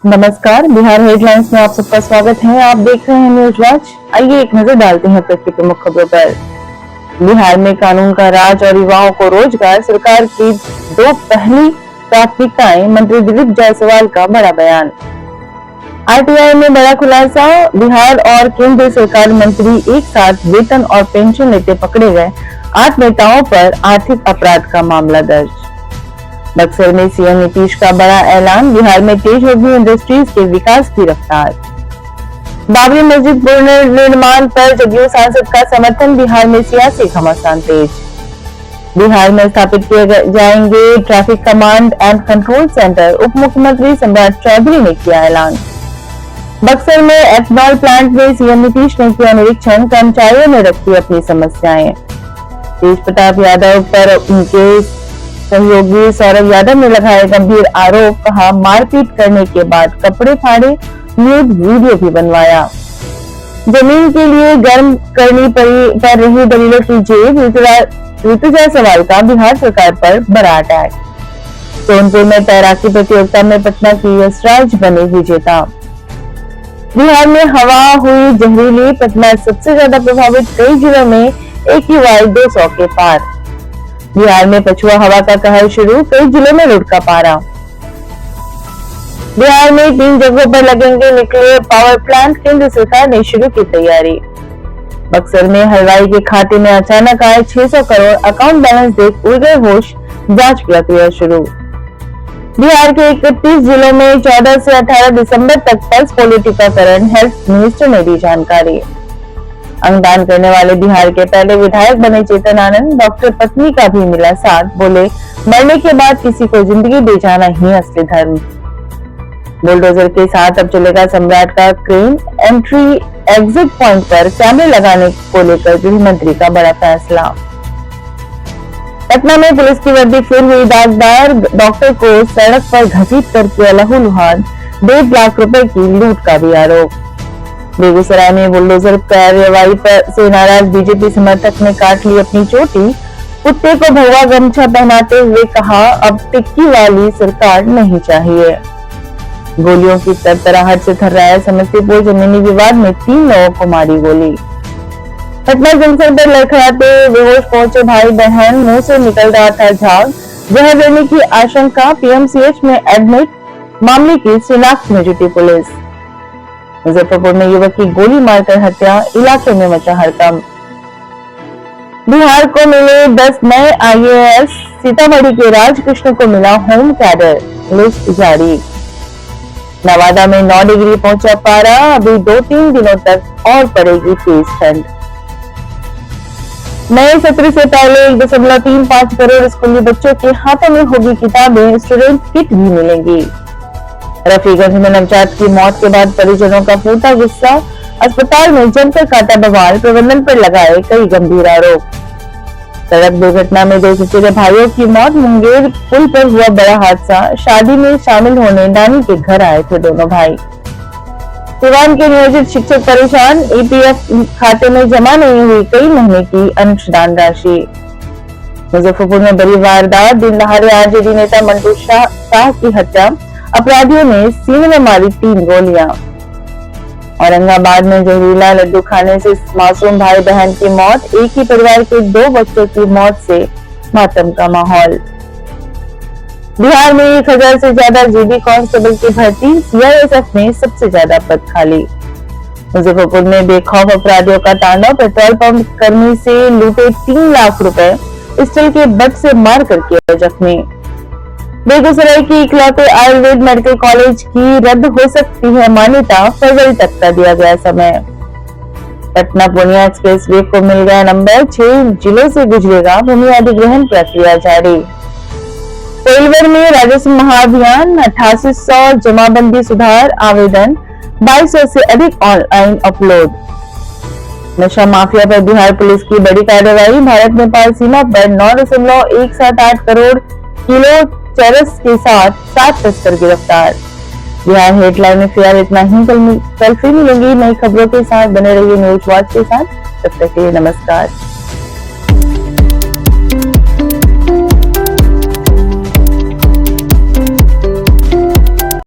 नमस्कार, बिहार हेडलाइंस में आप सबका स्वागत है। आप देख रहे हैं न्यूज वॉच। आइए एक नजर डालते हैं प्रति प्रमुख खबरों पर। बिहार में कानून का राज और युवाओं को रोजगार, सरकार की दो पहली प्राथमिकताएं, मंत्री दिलीप जायसवाल का बड़ा बयान। आरटीआई में बड़ा खुलासा, बिहार और केंद्र सरकार मंत्री एक साथ वेतन और पेंशन लेते पकड़े गए, 8 नेताओं पर आर्थिक अपराध का मामला दर्ज। बक्सर में सीएम नीतीश का बड़ा ऐलान, बिहार में तेज होगी इंडस्ट्रीज के विकास की रफ्तार। बाबरी मस्जिद पुनर्निर्माण पर जदयू सांसद का समर्थन, बिहार में सियासी घमासान तेज। बिहार में स्थापित किए जाएंगे traffic command and control centre, उप मुख्यमंत्री सम्राट चौधरी ने किया ऐलान। बक्सर में एथनॉल प्लांट में सीएम नीतीश ने किया निरीक्षण, कर्मचारियों ने रखी अपनी समस्याएं। तेज प्रताप यादव पर उनके सहयोगी सौरभ यादव ने लगाए गंभीर आरोप, कहा मारपीट करने के बाद कपड़े फाड़े, न्यूड वीडियो भी बनवाया। जमीन के लिए गर्म करनी पर रही दलीलों की जेब, ऋतु जायसवाल का बिहार सरकार पर बड़ा अटैक। सोनपुर में तैराकी प्रतियोगिता में पटना की यशराज बने विजेता। बिहार में हवा हुई जहरीली, पटना सबसे ज्यादा प्रभावित, कई जिलों में AQI 200 के पार। बिहार में पछुआ हवा का कहर शुरू, कई जिलों में लुढ़ का पारा। बिहार में 3 जगहों पर लगेंगे न्यूक्लियर पावर प्लांट, केंद्र सरकार ने शुरू की तैयारी। बक्सर में हलवाई के खाते में अचानक आए 600 करोड़, अकाउंट बैलेंस देख उड़ गए होश, जांच प्रक्रिया शुरू। बिहार के 31 जिलों में 14 से 18 दिसंबर तक पल्स पोलियो टीकाकरण, हेल्थ मिनिस्टर ने दी जानकारी। अंगदान करने वाले बिहार के पहले विधायक बने चेतन आनंद, डॉक्टर पत्नी का भी मिला साथ, बोले मरने के बाद किसी को जिंदगी दे जाना ही असली धर्म। बुलडोजर के साथ अब चलेगा सम्राट का क्रेन, एंट्री एग्जिट पॉइंट पर कैमरे लगाने को लेकर गृह मंत्री का बड़ा फैसला। पटना में पुलिस की वर्दी फिर हुई दागदार, डॉक्टर को सड़क पर घसीट कर किया लहूलुहान, 1.5 लाख रुपए की लूट का भी आरोप। बेगूसराय में बुलडोजर कार्रवाई से नाराज बीजेपी समर्थक ने काट ली अपनी चोटी, कुत्ते को भगवा गमछा पहनाते हुए कहा अब टिक्की वाली सरकार नहीं चाहिए। गोलियों की तरतराहट से थर्राया समस्तीपुर, जमीनी विवाद में 3 लोगों को मारी गोली। पटना जंक्शन पर लड़खड़ाते बेहोश पहुंचे भाई बहन, मुंह से निकल रहा था झाग, जहर देने की आशंका, पीएमसीएच में एडमिट, मामले की शिनाख्त में जुटी पुलिस। मुजफ्फरपुर में युवक की गोली मारकर हत्या, इलाके में मचा हड़कंप। बिहार को मिले 10 नए IAS, सीतामढ़ी के राजकृष्ण को मिला होम कैडर, लिस्ट जारी। नवादा में 9 डिग्री पहुंचा पारा, अभी 2-3 दिनों तक और पड़ेगी तेज ठंड। नए सत्र से पहले 1.35 करोड़ स्कूली बच्चों के हाथों में होगी किताबें, स्टूडेंट किट भी मिलेंगी। रफीगंज में नवजात की मौत के बाद परिजनों का फूटा गुस्सा, अस्पताल में जमकर काटा बवाल, प्रबंधन पर लगाए कई गंभीर आरोप। सड़क दुर्घटना में 2 चचेरे भाइयों की मौत, मुंगेर पुल पर हुआ बड़ा हादसा, शादी में शामिल होने नानी के घर आए थे दोनों भाई। सिवान के नियोजित शिक्षक परेशान, EPF खाते में जमा नहीं हुई कई महीने की अनुदान राशि। मुजफ्फरपुर में बड़ी वारदात, दिन दहाड़े आरजेडी नेता मंटू शाह की हत्या, अपराधियों ने सीने में मारी 3 गोलियां। औरंगाबाद में जहरीला लड्डू खाने से मासूम भाई बहन की मौत, एक ही परिवार के 2 बच्चों की मौत से मातम का माहौल। बिहार में 1000 से ज्यादा जीबी कांस्टेबल की भर्ती, CISF में सबसे ज्यादा पद खाली। मुजफ्फरपुर में बेखौफ अपराधियों का तांडव, पेट्रोल पंप कर्मी से लूटे 3 लाख रुपए, पिस्टल के बट से मार कर किया जख्मी। बेगूसराय की इकलौते आयुर्वेद मेडिकल कॉलेज की रद्द हो सकती है मान्यता, फरवरी तक का दिया गया समय। पटना पूर्णिया एक्सप्रेसवे को मिल गया नंबर, 6 जिलों से गुजरेगा भूमि अधिग्रहण प्रक्रिया जारी। कोइलवर में राजस्व महाअभियान, 8800 जमाबंदी सुधार आवेदन, 2200 से अधिक ऑनलाइन अपलोड। नशा माफिया पर बिहार पुलिस की बड़ी कार्रवाई, भारत नेपाल सीमा पर 9.178 करोड़ किलो चरस के साथ 7 तस्कर गिरफ्तार। बिहार हेडलाइन में फिलहाल इतना ही। कल फिर मिलेंगी नई खबरों के साथ, बने रहिए न्यूज वॉच के साथ। तब तक के लिए नमस्कार।